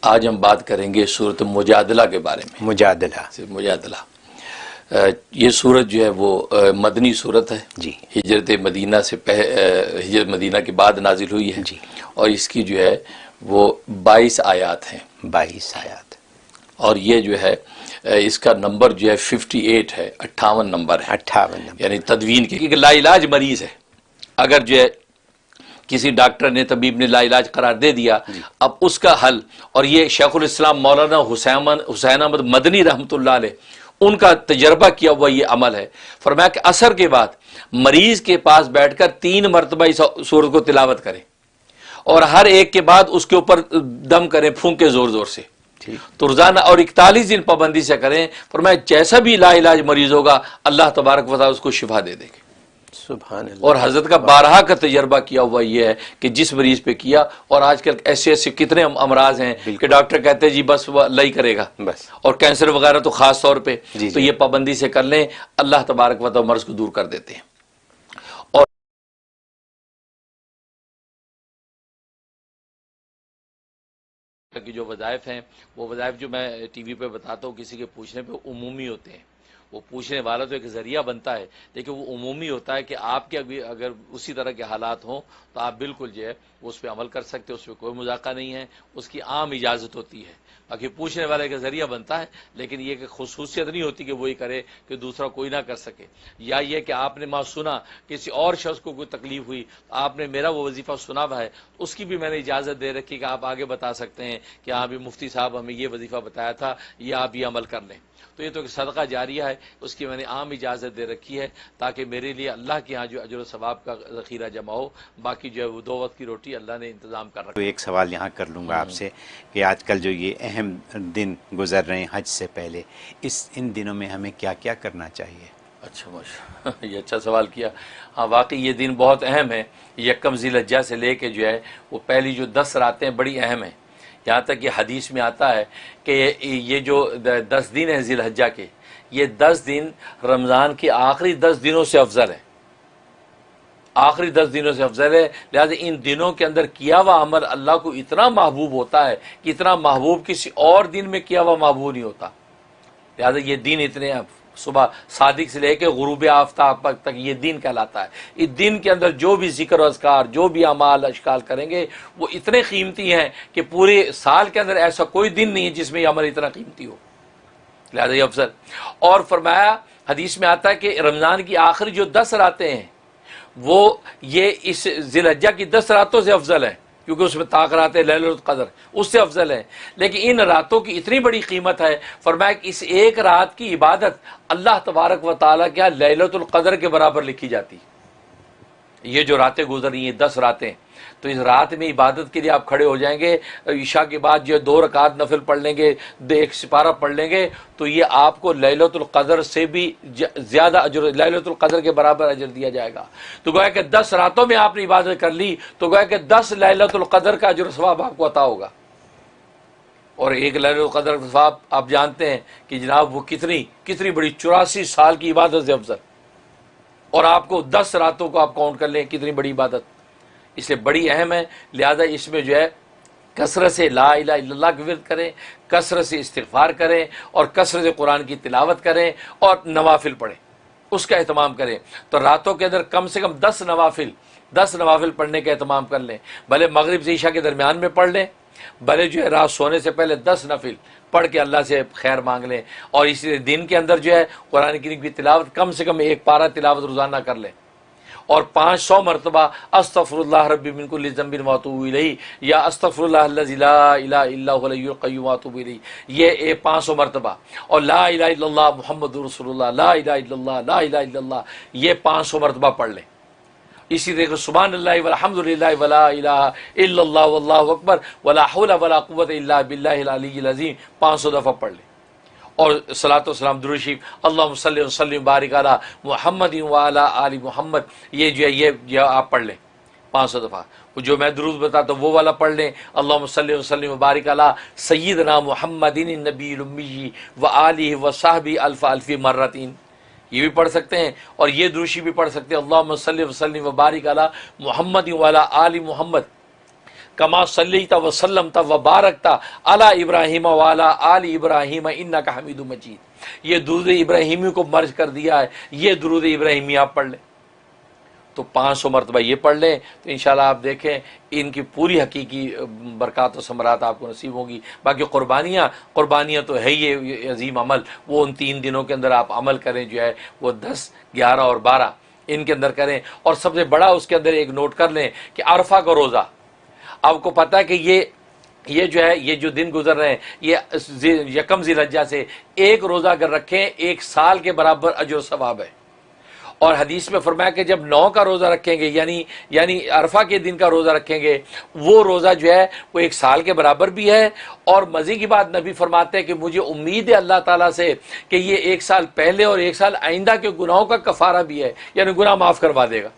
आज हम बात करेंगे सूरत मुजादला के बारे में। मुजादला ये सूरत जो है वो मदनी सूरत है जी। हिजरत मदीना से हिजरत मदीना के बाद नाजिल हुई है जी। और इसकी जो है वो 22 आयात हैं। 22 आयात। और ये जो है इसका नंबर जो है 58 है, 58 नंबर है। 58 यानी तदवीन की लाइलाज मरीज है। अगर जो है किसी डॉक्टर ने, तबीब ने लाइलाज करार दे दिया, अब उसका हल, और ये शेखुल इस्लाम मौलाना हुसैन अहमद मदनी रहमतुल्लाह अलैह उनका तजर्बा किया हुआ ये अमल है। फरमाया कि असर के बाद मरीज के पास बैठकर 3 मरतबा इस सूरत को तिलावत करें और हर एक के बाद उसके ऊपर दम करें, फूंके जोर जोर से, तो रोजाना, और 41 दिन पाबंदी से करें। फरमाया जैसा भी लाइलाज मरीज होगा अल्लाह तबारक व तआला उसको शिफा दे देंगे। सुभान अल्लाह। और हजरत का बारहा का तजर्बा किया हुआ ये है कि जिस मरीज पे किया, और आजकल ऐसे ऐसे कितने अमराज हैं कि डॉक्टर कहते हैं जी बस वह अल्लाह ही करेगा बस, और कैंसर वगैरह तो खास तौर पे तो ये पाबंदी से कर लें, अल्लाह तबारक व तआला मर्ज को दूर कर देते हैं। और की जो वज़ाइफ हैं वो वज़ाइफ जो मैं टीवी पे बताता हूँ, किसी के पूछने पे उमूमी होते हैं। वो पूछने वाला तो एक ज़रिया बनता है, लेकिन वो उमूमी होता है कि आपके अभी अगर उसी तरह के हालात हों तो आप बिल्कुल जो है उस पर अमल कर सकते हो, उस पर कोई मजाका नहीं है, उसकी आम इजाज़त होती है। बाकी पूछने वाले का ज़रिया बनता है, लेकिन ये कि खुसूसियत नहीं होती कि वही करे कि दूसरा कोई ना कर सके। या ये कि आपने माँ सुना किसी और शख्स को कोई तकलीफ हुई, आपने मेरा वो वजीफ़ा सुना हुआ है, उसकी भी मैंने इजाज़त दे रखी कि आप आगे बता सकते हैं कि हाँ भी मुफ्ती साहब हमें ये वजीफ़ा बताया था, ये आप ये अमल कर लें। तो ये तो एक सदका जारिया है, उसकी मैंने आम इजाज़त दे रखी है ताकि मेरे लिए अल्लाह के यहाँ जो अजर व सवाब का ज़ख़ीरा जमा हो। बाकी जो है वो 2 वक्त की रोटी अल्लाह ने इंतज़ाम कर रखा। तो एक सवाल यहाँ कर लूँगा आपसे कि आजकल जो ये अहम दिन गुजर रहे हैं हज से पहले, इन दिनों में हमें क्या क्या करना चाहिए? अच्छा माशा, ये अच्छा सवाल किया। हाँ वाकई ये दिन बहुत अहम है। यकम ज़िलहज्जा से लेके जो है वो पहली जो 10 रातें बड़ी अहम हैं। यहाँ तक कि हदीस में आता है कि ये जो 10 दिन हैं ज़िलहज्जा के, ये 10 दिन रमज़ान के आखिरी 10 दिनों से अफजल है, आखिरी 10 दिनों से अफजल है। लिहाजा इन दिनों के अंदर किया हुआ अमल अल्लाह को इतना महबूब होता है कि इतना महबूब किसी और दिन में किया हुआ महबूब नहीं होता। लिहाजा ये दिन इतने, सुबह सादिक से लेकर गुरूब आफ्ताब तक ये दिन कहलाता है। इस दिन के अंदर जो भी जिक्र अज़कार, जो भी अमाल अशकाल करेंगे वो इतने कीमती हैं कि पूरे साल के अंदर ऐसा कोई दिन नहीं है जिसमें ये अमल इतना कीमती हो। लिहाजा ये अफजल। और फरमाया हदीस में आता है कि रमज़ान की आखिरी जो 10 रातें हैं वो ये इस ज़िलहज्जा की 10 रातों से अफजल है, क्योंकि उसमें ताक़रात लैलतुल क़द्र उससे अफजल है। लेकिन इन रातों की इतनी बड़ी कीमत है, फरमाया कि इस एक रात की इबादत अल्लाह तबारक व तआला के यहाँ लैलतुल क़द्र के बराबर लिखी जाती। ये जो रातें गुजर रही हैं 10 रातें, तो इस रात में इबादत के लिए आप खड़े हो जाएंगे, ईशा के बाद जो 2 रकात नफिल पढ़ लेंगे, 1 सिपारा पढ़ लेंगे, तो ये आपको लैलतुल क़द्र से भी ज़्यादा अजर, लैलतुल क़द्र के बराबर अजर दिया जाएगा। तो गोया कि 10 रातों में आपने इबादत कर ली तो गोया कि 10 लैलतुल क़द्र का अजर सवाब आपको अता होगा। और एक लैलतुल क़द्र का सवाब आप जानते हैं कि जनाब वो कितनी बड़ी 84 साल की इबादत से अफजल, और आपको 10 रातों को आप काउंट कर लें कितनी बड़ी इबादत, इसलिए बड़ी अहम है। लिहाजा इसमें जो है कसरत से ला इलाहा इल्लल्लाह की विर्द करें, कसरत से इस्तिग़फ़ार करें, और कसरत से कुरान की तिलावत करें, और नवाफिल पढ़ें, उसका एहतमाम करें। तो रातों के अंदर कम से कम 10 नवाफिल पढ़ने का एहतमाम कर लें। भले मगरिब से ईशा के दरमियान में पढ़ लें, भले जो है रात सोने से पहले 10 नफिल पढ़ के अल्लाह से खैर मांग लें। और इसी दिन के अंदर जो है कुरान करीम की तिलावत कम से कम 1 पारा तिलावत रोज़ाना कर लें, और 500 मरतबा अस्तग़फ़िरुल्लाह रब्बी मिन कुल्लि ज़ंबिन व अतूबु इलैहि, या अस्तग़फ़िरुल्लाह अल्लज़ी ला इलाहा इल्ला हुवल हय्युल क़य्यूम व अतूबु इलैहि, ये 500 मरतबा। और ला इलाहा इल्लल्लाह मुहम्मदुर रसूलुल्लाह, ला इलाहा इल्लल्लाह, ला इलाहा इल्लल्लाह, ये 500 मरतबा पढ़ लें। इसी तरह सुब्हानल्लाहि वल्हम्दुलिल्लाहि वला इलाहा इल्लल्लाह वल्लाहु अकबर वला हौला वला कुव्वता इल्ला बिल्लाहिल अलिय्यिल अज़ीम 500 दफ़ा पढ़ लें। और सलातो सलाम दुरूद शरीफ अल्लाहुम्मा सल्लि व सल्लिम बारिक अला मुहम्मद व अला आलि मुहम्मद, ये जो है ये आप पढ़ लें 500 दफ़ा। जो मैं दुरूद बताता हूँ वो वाला पढ़ लें, अल्लाहुम्मा सल्लि व सल्लिम बारिक अला सय्यिदना मुहम्मदिन नबील उम्मी व आलिहि व सहबी अल्फ़ अल्फ़ी मर्रतीन, ये भी पढ़ सकते हैं। और ये दुरूशी भी पढ़ सकते हैं, अल्लाहुम्मा सल्लि व सल्लिम व बारिक अला मुहम्मद व अला आलि मुहम्मद कमा सल्लैता व सल्लमता व बारकता अला इब्राहीम वाला आल इब्राहीम इन्नका हमीदुम मजीद। ये दुरूद इब्राहिमी को मर्ज कर दिया है, ये दुरूद इब्राहिमी आप पढ़ लें तो 500 मरतबा ये पढ़ लें तो इंशाल्लाह आप देखें इनकी पूरी हकीकी बरक़ात और समरात आपको नसीब होगी। बाकी कुर्बानियाँ तो है ये अजीम अमल, वो उन 3 दिनों के अंदर आप अमल करें, जो है वो 10, 11 और 12 इनके अंदर करें। और सबसे बड़ा उसके अंदर एक नोट कर लें कि अरफा का रोज़ा, आपको पता है कि ये जो है, ये जो दिन गुजर रहे हैं, ये यकम ज़िलहज्जा से एक रोज़ा अगर रखें 1 साल के बराबर अजर सवाब है। और हदीस में फरमाया कि जब 9 का रोज़ा रखेंगे, यानी अरफा के दिन का रोज़ा रखेंगे, वो रोज़ा जो है वो 1 साल के बराबर भी है। और मज़े की बात नबी फरमाते हैं कि मुझे उम्मीद है अल्लाह ताला से कि ये 1 साल पहले और 1 साल आइंदा के गुनाहों का कफ़ारा भी है, यानी गुनाह माफ़ करवा देगा।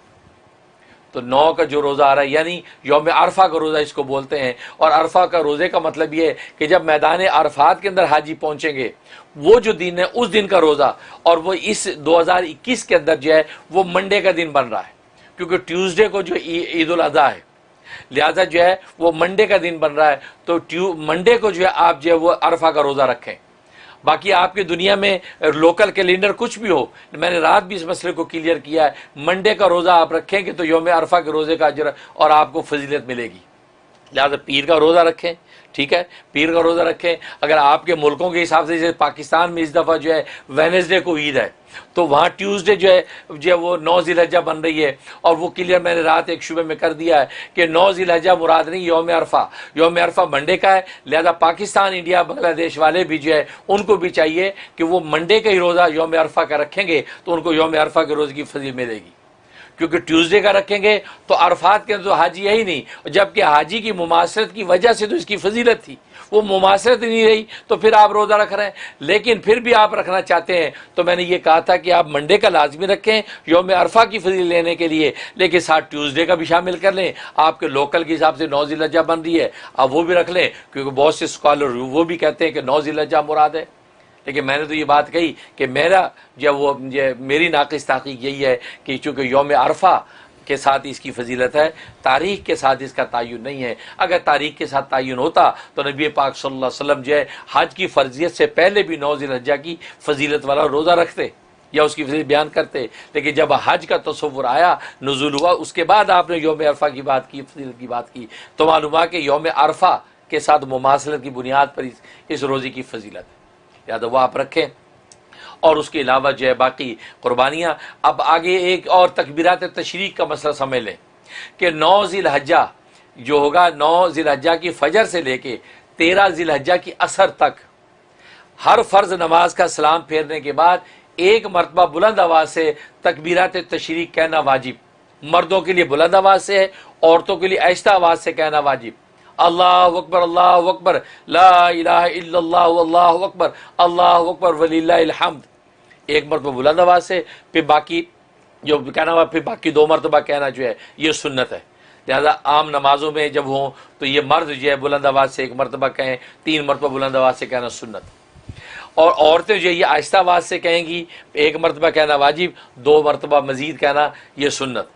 तो 9 का जो रोज़ा आ रहा है, यानी यौम अरफा का रोज़ा इसको बोलते हैं। और अरफा का रोज़े का मतलब ये है कि जब मैदान अरफात के अंदर हाजी पहुँचेंगे, वो जो दिन है उस दिन का रोज़ा, और वो इस 2021 के अंदर जो है वो मंडे का दिन बन रहा है, क्योंकि ट्यूसडे को जो ईद उल अज़हा है, लिहाजा जो है वो मंडे का दिन बन रहा है। तो मंडे को जो है आप जो है वो अरफा का रोज़ा रखें। बाकी आपकी दुनिया में लोकल कैलेंडर कुछ भी हो, मैंने रात भी इस मसले को क्लियर किया है, मंडे का रोज़ा आप रखेंगे तो यौम अरफा के रोज़े का अजर और आपको फजीलत मिलेगी। लिहाजा पीर का रोज़ा रखें, ठीक है, पीर का रोज़ा रखें। अगर आपके मुल्कों के हिसाब से, जैसे पाकिस्तान में इस दफ़ा जो है वेडनेसडे को ईद है, तो वहाँ ट्यूसडे जो है वो 9 ज़िलहज्जा बन रही है। और वो क्लियर मैंने रात एक शुबे में कर दिया है कि 9 ज़िलहज्जा मुराद नहीं, यौम अरफा मंडे का है। लिहाजा पाकिस्तान, इंडिया, बांग्लादेश वाले भी जो है उनको भी चाहिए कि वो मंडे का ही रोज़ा यौम अरफा का रखेंगे तो उनको यौम अरफा के रोज़े की फजील मिलेगी। क्योंकि ट्यूसडे का रखेंगे तो अरफात के अंदर तो हाजी है ही नहीं, जबकि हाजी की मुमासरत की वजह से तो इसकी फजीलत थी, वो मुमासरत नहीं रही तो फिर आप रोज़ा रख रहे हैं। लेकिन फिर भी आप रखना चाहते हैं तो मैंने ये कहा था कि आप मंडे का लाजमी रखें यौम अरफा की फजील लेने के लिए, लेकिन साथ ट्यूसडे का भी शामिल कर लें। आपके लोकल के हिसाब से 9 ज़िलहज्जा बन रही है, आप वो भी रख लें, क्योंकि बहुत से स्कॉलर वो भी कहते हैं कि 9 ज़िलहज्जा मुराद है। लेकिन मैंने तो ये बात कही कि मेरी नाक़िस तहक़ीक़ यही है कि चूँकि यौम अरफा के साथ इसकी फजीलत है, तारीख़ के साथ इसका तयन नहीं है। अगर तारीख़ के साथ तयन होता तो नबी पाक सल्लल्लाहु अलैहि वसल्लम जो है हज की फ़र्जियत से पहले भी 9 ज़िलहज्जा की फजीलत वाला रोज़ा रखते या उसकी फजीलत बयान करते। लेकिन जब हज का तसव्वुर आया, नुज़ूल हुआ, उसके बाद आपने यौम अरफा की बात की, फजीलत की बात की, तो मालूम हुआ कि यौम अरफा के साथ मुमासलत की बुनियाद पर इस रोज़े की फजीलत है। या तो वो आप रखें। और उसके अलावा जो है बाकी कुर्बानियाँ। अब आगे एक और तकबीरात तशरीक का मसला समझ लें कि 9 ज़िलहज्जा जो होगा, 9 ज़िलहज्जा की फजर से लेके 13 ज़िलहज्जा की असर तक हर फ़र्ज़ नमाज का सलाम फेरने के बाद एक मरतबा बुलंद आवाज़ से तकबीरात तशरीक कहना वाजिब। मर्दों के लिए बुलंद आवाज़ से है, औरतों के लिए आहिस्ता आवाज़ से कहना वाजिब। अल्लाहु अकबर, ला इलाहा इल्लल्लाह, अल्लाहु अकबर वलिल्लाहिल हम्द, एक मरतबा बुलंद आवाज़ से, फिर बाकी जो कहना हुआ, फिर बाकी 2 मरतबा कहना जो है ये सुन्नत है। लिहाजा आम नमाजों में जब हों तो ये मर्द जो है बुलंद आवाज़ से 1 मरतबा कहें, 3 मरतबा बुलंद आवाज़ से कहना सुन्नत। और औरतें जो है ये आहिस्ता आवाज़ से कहेंगी, 1 मरतबा कहना वाजिब, 2 मरतबा मज़ीद कहना ये सुन्नत।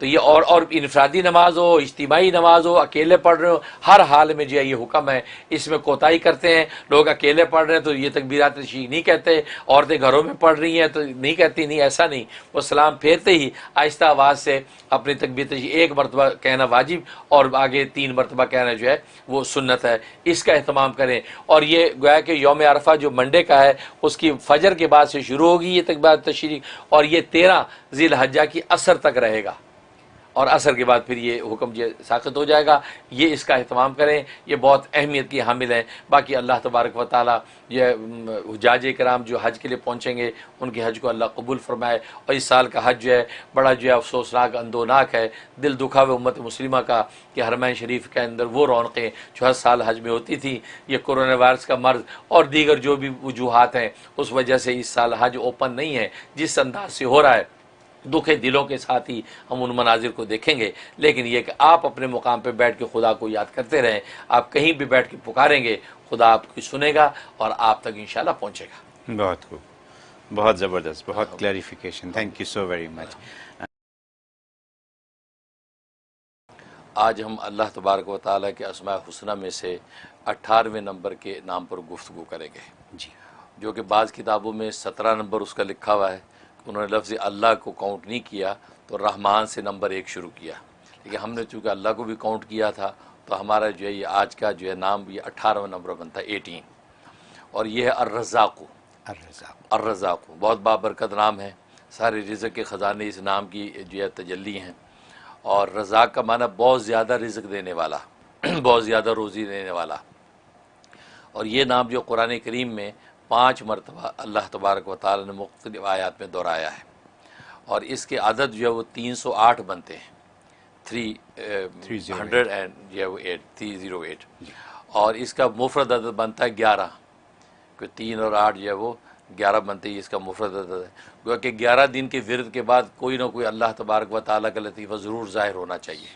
तो ये और इनफरादी नमाज हो, इज्तिमाई नमाज हो, अकेले पढ़ रहे हो, हर हाल में जो है ये हुक्म है। इसमें कोताही करते हैं लोग, अकेले पढ़ रहे हैं तो ये तकबीरात तशरीक नहीं कहते, औरतें घरों में पढ़ रही हैं तो नहीं कहती, नहीं ऐसा नहीं, वो सलाम फेरते ही आहिस्ता आवाज़ से अपनी तकबीर तशरीक 1 मरतबा कहना वाजिब और आगे 3 मरतबा कहना जो है वो सुन्नत है। इसका अहतमाम करें। और ये गोया कि यौम अरफा जो मंडे का है उसकी फजर के बाद से शुरू होगी ये तकबीरात तशरीक, और ये 13 ज़िलहज्जा की असर तक रहेगा, और असर के बाद फिर ये हुक्म जो साक़ित हो जाएगा। ये इसका अहतमाम करें, ये बहुत अहमियत की हामिल है। बाकी अल्लाह तबारक व तआला ये हुज्जाज कराम जो हज के लिए पहुँचेंगे उनके हज को अल्लाह कबूल फरमाए। और इस साल का हज जो है बड़ा जो है अफसोसनाक, अंदोनाक है, दिल दुखा हुआ उम्मत मुस्लिमा का कि हरमैन शरीफ के अंदर वो रौनकें जो हर साल हज में होती थी, ये कोरोना वायरस का मर्ज़ और दीगर जो भी वजूहात हैं उस वजह से इस साल हज ओपन नहीं है। जिस अंदाज से हो रहा है दुखे दिलों के साथ ही हम उन मनाजिर को देखेंगे। लेकिन यह कि आप अपने मुकाम पर बैठ के खुदा को याद करते रहें। आप कहीं भी बैठ के पुकारेंगे, खुदा आपकी सुनेगा और आप तक इंशाल्लाह पहुँचेगा। बहुत खूब, बहुत ज़बरदस्त, बहुत clarification, thank you so very much. आज हम अल्लाह तबारक व तआला के अस्माए हुस्ना में से 18वें नंबर के नाम पर गुफ्तगू करेंगे जी। जो कि बाज़ किताबों में 17 नंबर उसका लिखा हुआ है। उन्होंने लफ्ज़ अल्लाह को काउंट नहीं किया तो रहमान से नंबर 1 शुरू किया, लेकिन हमने चूँकि अल्लाह को भी काउंट किया था तो हमारा जो है ये आज का जो है नाम ये 18वां नंबर बनता है 18। और ये है अर्रज़ाक़ु। अर्रज़ाक़ु बहुत बाबरकत नाम है, सारे रिज़्क़ के ख़जाने इस नाम की जो है तजल्ली हैं। और रज़ाक़ का माना बहुत ज़्यादा रिज़्क़ देने वाला बहुत ज़्यादा रोज़ी देने वाला। और ये नाम जो कुरान करीम में 5 मरतबा अल्लाह तबारक व तआला ने मुख्तलिफ़ आयात में दोहराया है। और इसके अदद जो है वो 308 बनते हैं, 308। और इसका मुफरद अदद बनता है 11, क्योंकि 3 और 8 जो है वो 11 बनते ही इसका मुफरद अदद है। गोया कि 11 दिन के विरद के बाद कोई ना कोई अल्लाह तबारक व तआला का लतीफ़ा ज़रूर ज़ाहिर होना चाहिए।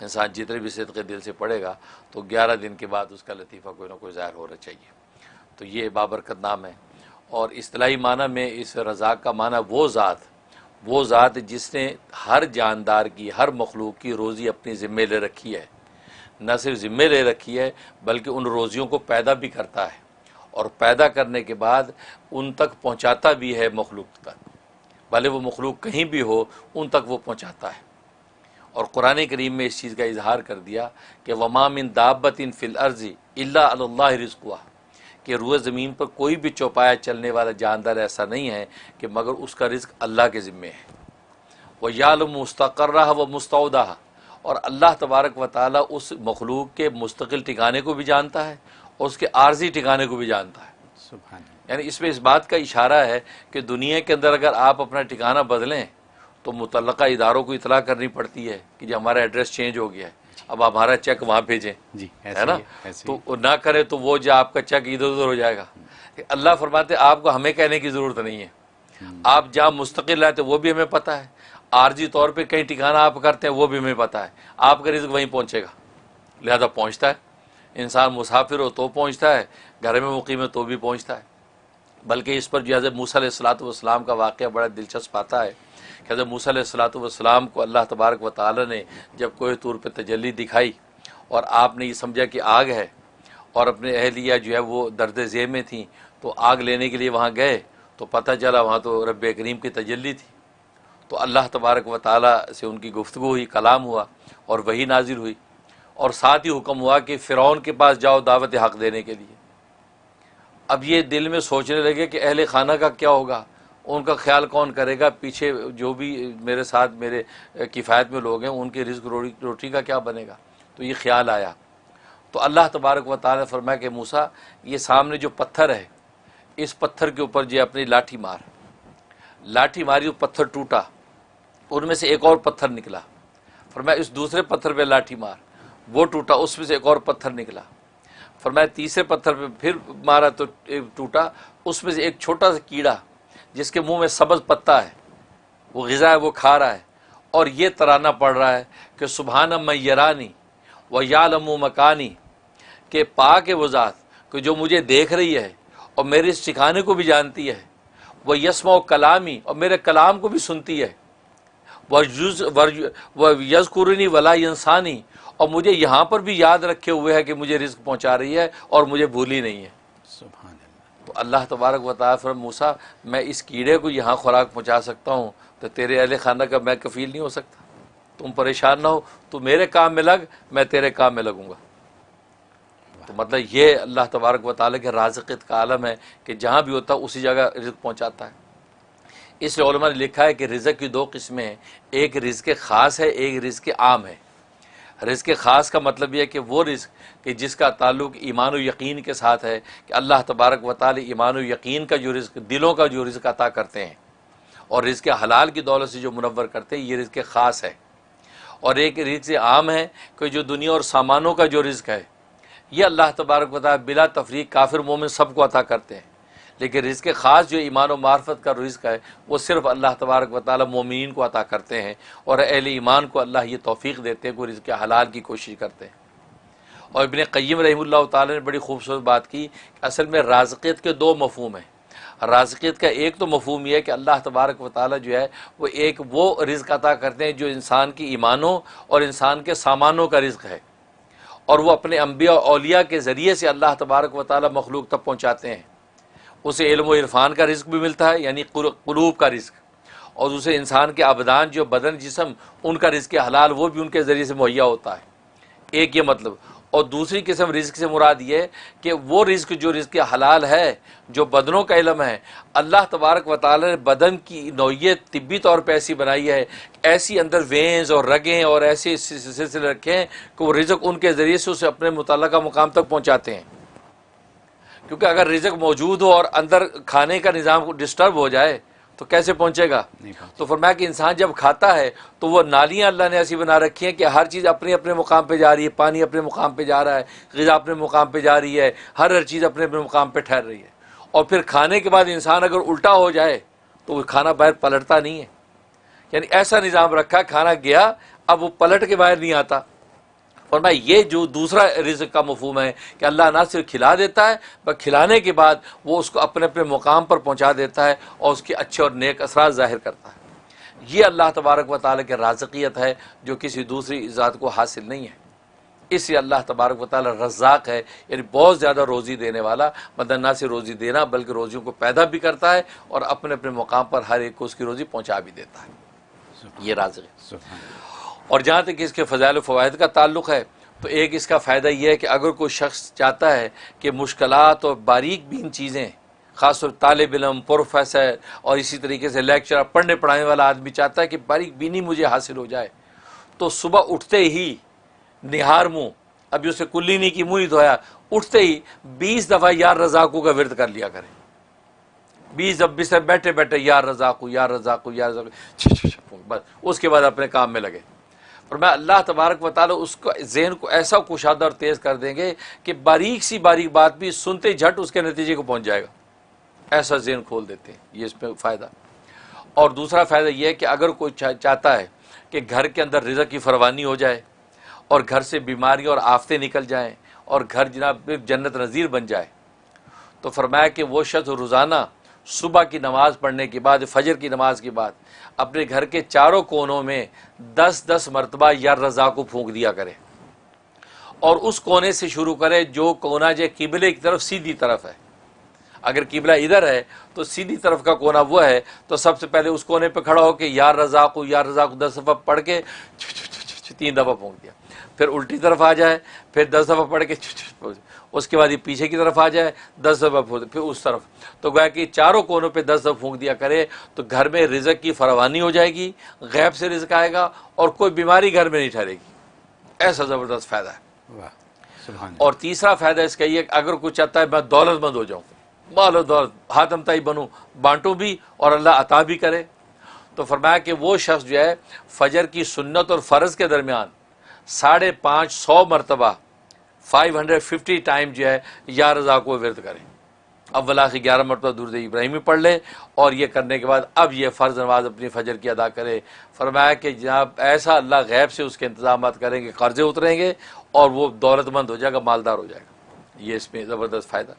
इंसान जितने भी सिद्क़े दिल से पढ़ेगा तो 11 दिन के बाद उसका लतीफ़ा कोई ना कोई ज़ाहिर होना चाहिए। तो ये बाबरकत नाम है। और इस्तिलाही माना में इस रज़ाक़ का माना वो ज़ात जिसने हर जानदार की, हर मखलूक की रोज़ी अपनी ज़िम्मे ले रखी है। न सिर्फ ज़िम्मे ले रखी है बल्कि उन रोज़ियों को पैदा भी करता है और पैदा करने के बाद उन तक पहुँचाता भी है मखलूक तक, भले वो मखलूक कहीं भी हो उन तक वो पहुँचाता है। और कुरान करीम में इस चीज़ का इजहार कर दिया कि वमा मिन दाब्बतिन फिल अर्ज़ि इल्ला अलल्लाहि रिज़्क़ुहा, कि रूए ज़मीन पर कोई भी चौपाया चलने वाला जानदार ऐसा नहीं है कि मगर उसका रिज़्क़ अल्लाह के ज़िम्मे है। व यालमु मुस्तक़र्रहा व मुस्तौदाहा, और अल्लाह तबारक व तआला उस मखलूक के मुस्तकिल ठिकाने को भी जानता है और उसके आर्जी ठिकाने को भी जानता है। यानी इसमें इस बात का इशारा है कि दुनिया के अंदर अगर आप अपना ठिकाना बदलें तो मुतल्लका इदारों को इतला करनी पड़ती है कि जो हमारा एड्रेस चेंज हो गया है, अब हमारा चेक वहाँ भेजें जी, है ना। तो ना करे तो वो जो आपका चेक इधर उधर हो जाएगा। अल्लाह फरमाते आपको हमें कहने की ज़रूरत नहीं है, आप जहाँ मुस्तकिल रहते वो भी हमें पता है, आर्जी तौर पे कहीं ठिकाना आप करते हैं वो भी हमें पता है, आपका रिज़्क़ वहीं पहुँचेगा, लिहाजा पहुँचता है। इंसान मुसाफिर हो तो पहुँचता है, घर में मुकीम है तो भी पहुँचता है। बल्कि इस पर जो हज़रत मूसा अलैहिस्सलातु वस्सलाम का वाक़या बड़ा दिलचस्प आता है कि हज़रत मूसा अलैहिस्सलातु वस्सलाम को अल्लाह तबारक व तआला ने जब कोह तूर पे तजल्ली दिखाई और आपने ये समझा कि आग है और अपने अहलिया जो है वो दर्द ज़ेह में थी, तो आग लेने के लिए वहाँ गए तो पता चला वहाँ तो रब्ब करीम की तजल्ली थी। तो अल्लाह तबारक व तआला से उनकी गुफ्तगू हुई, कलाम हुआ और वही नाजिल हुई। और साथ ही हुक्म हुआ कि फ़िरौन के पास जाओ दावत हक़ देने के लिए। अब ये दिल में सोचने लगे कि अहले खाना का क्या होगा, उनका ख्याल कौन करेगा, पीछे जो भी मेरे साथ मेरे किफ़ायत में लोग हैं उनके रिज़्क़ रोटी का क्या बनेगा। तो ये ख्याल आया तो अल्लाह तबारक व तआला ने फरमाया कि मूसा ये सामने जो पत्थर है इस पत्थर के ऊपर जो अपनी लाठी मार। लाठी मारी तो पत्थर टूटा, उनमें से एक और पत्थर निकला। फरमाया इस दूसरे पत्थर पे लाठी मार, वो टूटा, उसमें से एक और पत्थर निकला। फरमाया तीसरे पत्थर पे फिर मारा तो टूटा, उसमें से एक छोटा सा कीड़ा जिसके मुंह में सब्ज़ पत्ता है, वो ग़िज़ा है, वो खा रहा है और ये तराना पड़ रहा है कि सुबहान मन यरानी व यालमु मकानी, के पाक है वो ज़ात कि जो मुझे देख रही है और मेरे इस ठिकाने को भी जानती है, वह यस्मा कलामी, और मेरे कलाम को भी सुनती है, वह यज़कुरनी वला इंसानी, और मुझे यहाँ पर भी याद रखे हुए है कि मुझे रिज़्क़ पहुँचा रही है और मुझे भूली नहीं है। सुभान अल्लाह। तो अल्लाह तबारक व तआला फरमाया मूसा मैं इस कीड़े को यहाँ खुराक पहुँचा सकता हूँ तो तेरे अहले खाना का मैं कफ़ील नहीं हो सकता। तुम परेशान ना हो, तू मेरे काम में लग, मैं तेरे काम में लगूँगा। तो मतलब ये अल्लाह तबारक व तआला के राज़िक़त का आलम है कि जहाँ भी होता है उसी जगह रिज़्क़ पहुँचाता है। इसलिए उलमा ने लिखा है कि रिज़्क़ की 2 किस्में हैं, एक रिज़्क़ ख़ास है, एक रिज़्क़ आम है। रिज़्क़ ख़ास का मतलब यह है कि वो रिज़्क़ कि जिसका ताल्लुक़ ईमान और यकीन के साथ है कि अल्लाह तबारक व तआला ईमान और यकीन का जो रिज़्क़, दिलों का जो रिज़्क़ अता करते हैं और रिज़्क़ हलाल की दौलत से जो मुनव्वर करते हैं, ये रिज़्क़ ख़ास है। और एक रिज़्क़ आम है कि जो दुनिया और सामानों का जो रिज़्क़ है ये अल्लाह तबारक व तआला बिला तफरीक काफिर मोमिन सबको अता करते हैं, लेकिन रिज़्क़ ख़ास जो ईमान और मार्फत का रिज़्क़ है वो सिर्फ़ अल्लाह तबारक व तआला मोमिनीन को अता करते हैं और अहले ईमान को अल्लाह ये तौफ़ीक़ देते हैं कि रिज़्क़ हलाल की कोशिश करते हैं। और इब्न क़य्यिम रहमतुल्लाह तआला ने बड़ी खूबसूरत बात की, असल में राज़िक़ियत के 2 मफ़हूम हैं। राज़िक़ियत का एक तो मफ़हूम यह है कि अल्लाह तबारक व तआला जो है वो एक वो रिज़्क़ अता करते हैं जो इंसान की ईमानों और इंसान के सामानों का रिज़्क़ है, और वो अपने अम्बिया और औलिया के ज़रिए से अल्लाह तबारक व तआला मखलूक तक पहुँचाते हैं। उसे इल्म व इरफान का रिज़्क़ भी मिलता है, यानी क़ुलूब का रिज़्क़, और उसे इंसान के अबदान जो बदन जिस्म उनका रिज़्क़ हलाल वो भी उनके ज़रिए से मुहैया होता है। एक ये मतलब। और दूसरी किस्म रिज़्क़ से मुराद ये कि वो रिज़्क़ जो रिज़्क़ हलाल है, जो बदनों का इल्म है, अल्लाह तबारक व तआला ने बदन की नौइयत तिब्बी तौर पर ऐसी बनाई है, ऐसी अंदर वेंस और रगें और ऐसे सिलसिले रखे हैं कि वो रिज़्क़ उनके ज़रिए से उसे अपने मुतल्लका मुकाम तक पहुँचाते हैं। क्योंकि अगर रिज़्क़ मौजूद हो और अंदर खाने का निज़ाम डिस्टर्ब हो जाए तो कैसे पहुँचेगा। तो फरमाया कि इंसान जब खाता है तो वो नालियाँ अल्लाह ने ऐसी बना रखी हैं कि हर चीज़ अपने अपने मुकाम पे जा रही है, पानी अपने मुकाम पे जा रहा है, ग़िज़ा अपने मुकाम पे जा रही है, हर चीज़ अपने अपने मुकाम पे ठहर रही है। और फिर खाने के बाद इंसान अगर उल्टा हो जाए तो वो खाना बाहर पलटता नहीं है, यानी ऐसा निज़ाम रखा, खाना गया अब वो पलट के बाहर नहीं आता। और मैं ये जो दूसरा रिज़्क़ का मफ़हूम है कि अल्लाह ना सिर्फ खिला देता है, पर खिलाने के बाद वो उसको अपने अपने मुकाम पर पहुँचा देता है और उसके अच्छे और नेक असरात ज़ाहिर करता है। ये अल्लाह तबारक व तआला की राज़िक़ियत है जो किसी दूसरी ज़ात को हासिल नहीं है। इसलिए अल्लाह तबारक व तआला रज़्ज़ाक़ है, यानी बहुत ज़्यादा रोज़ी देने वाला, मतलब ना सिर्फ रोज़ी देना बल्कि रोज़ियों को पैदा भी करता है और अपने अपने मुकाम पर हर एक को उसकी रोज़ी पहुँचा भी देता है। ये राज़िक़ है। और जहाँ तक इसके फ़ज़ाइल व फ़वाइद का ताल्लुक़ है तो एक इसका फ़ायदा यह है कि अगर कोई शख्स चाहता है कि मुश्किलात और बारीक बीन चीज़ें, ख़ासतौर तालिब इल्म, प्रोफेसर और इसी तरीके से लेक्चरर, पढ़ने पढ़ाने वाला आदमी चाहता है कि बारीक बीनी मुझे हासिल हो जाए, तो सुबह उठते ही निहार मुँह, अभी उसे कुल्ली नहीं की, मुँह नहीं धोया, उठते ही 20 दफ़ा या रज़ाक़ू का विर्द कर लिया करें। 20 दफ़े से बैठे बैठे या रज़ाक़ू या रज़ाक़ू या रज़ाक़ू, बस उसके बाद अपने काम में लगे। और मैं अल्लाह तबारक व तआला उसको ज़हन को ऐसा कुशादा और तेज़ कर देंगे कि बारीक सी बारीक बात भी सुनते झट उसके नतीजे को पहुँच जाएगा, ऐसा ज़हन खोल देते हैं। ये इसमें फ़ायदा। और दूसरा फ़ायदा ये है कि अगर कोई चाहता है कि घर के अंदर रिज़्क़ की फरवानी हो जाए और घर से बीमारियाँ और आफतें निकल जाएँ और घर जनाब जन्नत नज़ीर बन जाए, तो फरमाया कि वो शख्स रोज़ाना सुबह की नमाज़ पढ़ने के बाद, फजर की नमाज़ के बाद अपने घर के चारों कोनों में 10-10 मरतबा या रज़ाक़ू फूंक दिया करे, और उस कोने से शुरू करे जो कोना जो किबले की तरफ सीधी तरफ है। अगर किबला इधर है तो सीधी तरफ का कोना वो है, तो सबसे पहले उस कोने पे खड़ा होकर या रज़ाक़ू 10 दफ़ा पढ़ के 3 दफ़ा फूंक दिया, फिर उल्टी तरफ आ जाए, फिर 10 दफ़ा पढ़ के, उसके बाद ये पीछे की तरफ आ जाए 10 दफ़ा फूंक, फिर उस तरफ, तो गोया कि चारों कोनों पे 10 दफ़ा फूंक दिया करे तो घर में रिज़्क़ की फरवानी हो जाएगी, गैब से रिज़्क़ आएगा और कोई बीमारी घर में नहीं ठहरेगी। ऐसा ज़बरदस्त फ़ायदा है। और तीसरा फ़ायदा इसका ये, अगर कोई चाहता है मैं दौलतमंद हो जाऊँ, मालो दौलत हाथम ताई बनूँ, बांटूँ भी और अल्लाह अता भी करे, तो फरमाया कि वो शख्स जो है फजर की सुन्नत और फ़र्ज़ के दरमियान 550 मरतबा 550 टाइम जो है या रज़ाक़ू विर्द करें। अव्वल आखिर 11 मरतबा दुरूद इब्राहिमी पढ़ ले, और ये करने के बाद अब ये फ़र्ज़ नमाज अपनी फजर की अदा करे। फरमाया कि जनाब ऐसा अल्लाह गैब से उसके इंतज़ाम करेंगे, कर्ज़े उतरेंगे और वो दौलतमंद हो जाएगा, मालदार हो जाएगा। ये इसमें ज़बरदस्त फ़ायदा।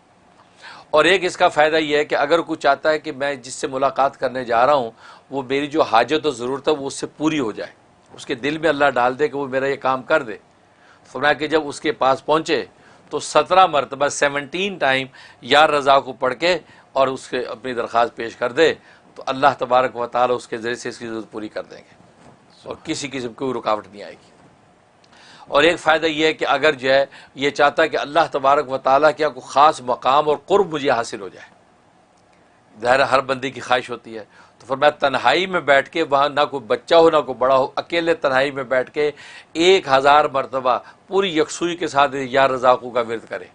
और एक इसका फ़ायदा ये है कि अगर कोई चाहता है कि मैं जिससे मुलाकात करने जा रहा हूँ वो मेरी जो हाजत और ज़रूरत है वो उससे पूरी हो जाए, उसके दिल में अल्लाह डाल दे कि वो मेरा ये काम कर दे, फरमाया कि जब उसके पास पहुँचे तो 17 मरतबा 17 टाइम या रज़ाक़ू पढ़ के और उसके अपनी दरख्वास्त पेश कर दे, तो अल्लाह तबारक व तआला उसके ज़रिए से इसकी ज़रूरत पूरी कर देंगे और किसी किस्म की कोई रुकावट नहीं आएगी। और एक फ़ायदा यह है कि अगर जो है ये चाहता है कि अल्लाह तबारक व तआला क्या कोई ख़ास मकाम और क़ुर्ब मुझे हासिल हो जाए, ज़ाहिर हर बंदे की ख्वाहिश होती है, तो फिर मैं तन्हाई में बैठ के, वहाँ ना कोई बच्चा हो ना कोई बड़ा हो, अकेले तन्हाई में बैठ के 1000 मरतबा पूरी यकसुई के साथ या रज़ाक़ू का विर्द करे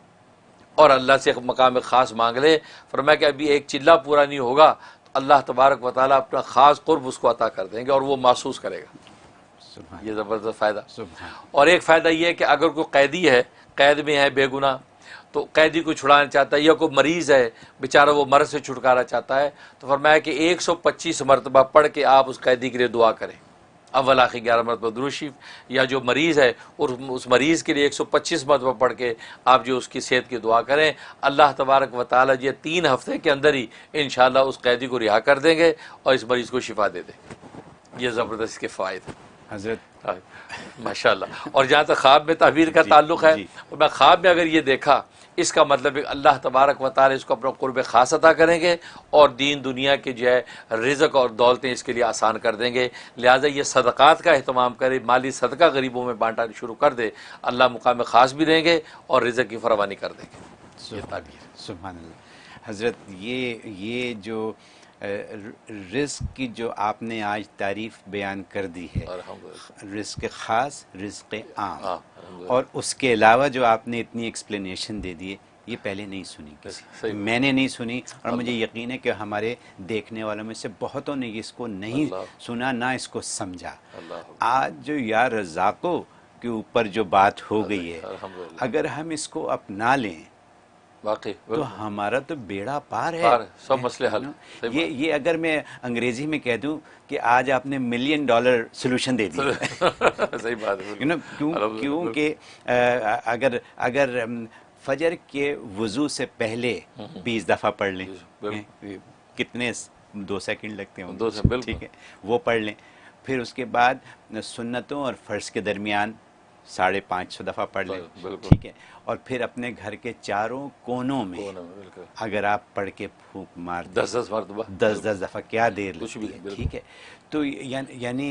और अल्लाह से मकाम ख़ास मांग ले। फरमाया कि अभी एक चिल्ला पूरा नहीं होगा तो अल्लाह तबारक व तआला अपना ख़ास क़ुर्ब उसको अता कर देंगे और वो महसूस करेगा। ये ज़बरदस्त फ़ायदा। और एक फ़ायदा ये है कि अगर कोई कैदी है, कैद में है बेगुनाह, तो कैदी को छुड़ाना चाहता है या कोई मरीज़ है बेचारा वो मर्ज़ से छुटकारा चाहता है, तो फरमाया कि 125 मरतबा पढ़ के आप उस कैदी के लिए दुआ करें। अव्वल आखिर 11 मरतबा दुरूद शरीफ, या जो मरीज़ है और उस मरीज़ के लिए 125 मरतबा पढ़ के आप जो उसकी सेहत की दुआ करें, अल्लाह तबारक व तआला ये 3 हफ्ते के अंदर ही इंशाअल्लाह उस कैदी को रिहा कर देंगे और इस मरीज़ को शिफा दे देंगे। ये ज़बरदस्त इसके फ़ायदे हज़रत माशाअल्लाह। और जहाँ तक ख्वाब में ताबीर का ताल्लुक़ है, और मैं ख्वाब में अगर ये देखा, इसका मतलब है अल्लाह तबारक व तआला इसको अपना कुर्ब ख़ास अता करेंगे और दीन दुनिया के जो है रिज़्क़ और दौलतें इसके लिए आसान कर देंगे। लिहाजा ये सदक़ात का अहतमाम करे, माली सदका गरीबों में बांटना शुरू कर दे, अल्लाह मुकाम ख़ास भी देंगे और रिज़्क़ की फरावानी कर देंगे। ये ताबीर। सुभान अल्लाह। हज़रत ये जो रिज़्क़ की जो आपने आज तारीफ़ बयान कर दी है, रिज़्क़ ख़ास, रिज़्क़ आम, और उसके अलावा जो आपने इतनी एक्सप्लेनेशन दे दी है, ये पहले नहीं सुनी किसी, मैंने नहीं सुनी, और मुझे यकीन है कि हमारे देखने वालों में से बहुतों ने इसको नहीं सुना, ना इसको समझा। आज जो या रज़ाक़ों के ऊपर जो बात हो गई है, अगर हम इसको अपना लें वाकई तो हमारा तो बेड़ा पार है, सब मसले हल। ये अगर मैं अंग्रेजी में कह दूं कि आज आपने $1 मिलियन सोल्यूशन दे दिया। सही बात है। क्योंकि अगर फजर के वुज़ू से पहले 20 दफ़ा पढ़ लें, कितने 2 सेकंड लगते हैं, 2 सेकंड, ठीक है, वो पढ़ लें। फिर उसके बाद सुन्नतों और फ़र्ज़ के दरमियान 550 दफ़ा पढ़ लें, ठीक है, और फिर अपने घर के चारों कोनों में अगर आप पढ़ के फूंक मार 10-10 दफ़ा, क्या देर लगती है, ठीक है। तो यानी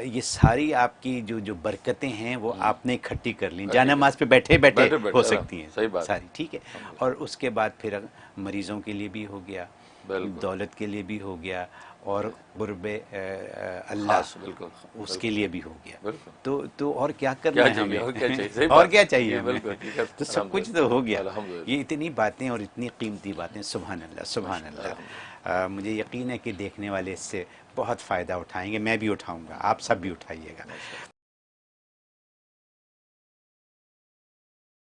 ये सारी आपकी जो बरकतें हैं वो आपने इकट्ठी कर ली, जानमाज़ पे बैठे बैठे हो सकती हैं सारी, ठीक है। और उसके बाद फिर मरीज़ों के लिए भी हो गया, दौलत के लिए भी हो गया, और कुर्बे अल्लाह उसके लिए भी हो गया। तो और क्या करना है हमें, और क्या चाहिए हमें? तो सब कुछ तो हो गया। ये इतनी बातें और इतनी कीमती बातें, सुभान अल्लाह, सुभान अल्लाह। मुझे यकीन है कि देखने वाले इससे बहुत फ़ायदा उठाएंगे, मैं भी उठाऊंगा, आप सब भी उठाइएगा।